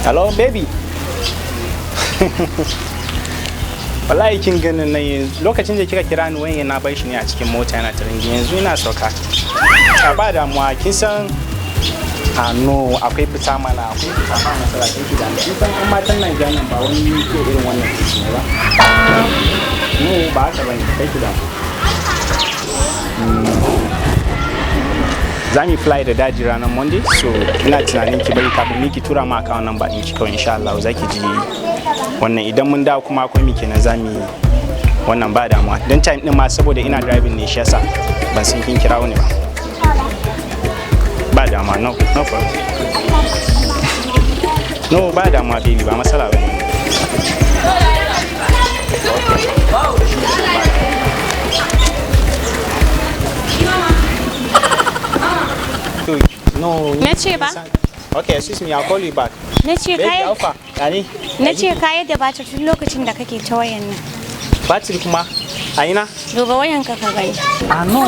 Hello baby. Wallahi kin ganin nan lokacin da kika kira ni wayan na bar shi ne a cikin mota yana taringi yanzu ina sauka. A ba damuwa kin san no akwai fita mana akwai fita ma masala kin ki da kin san an matan nan ganin ba wani ke irin wannan kici ne ba. No ba haka bane kai ki da. Za mu fly da daji ranar Monday so ina tunanin ki bari kafin ni ki tura ma account number din ki kawai insha Allah za ki ji wannan idan mun dawo kuma akwai mi kenan za mu wannan ba damuwa dan time din ma saboda ina driving ne shi yasa ban san kin kira wani ba ba damuwa no problem no ba damuwa baby ba matsala bane no nace ba okay excuse me I'll call you back nace kai alpha yani nace kai da batir tun lokacin da kake ta wayan nan batir kuma a ina duba wayan ka gani no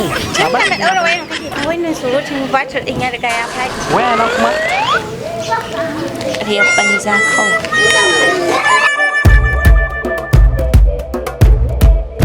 ba ka daura wayan kake ta wannan surutun batir din ya riga ya fadi waya na kuma riya banza kawai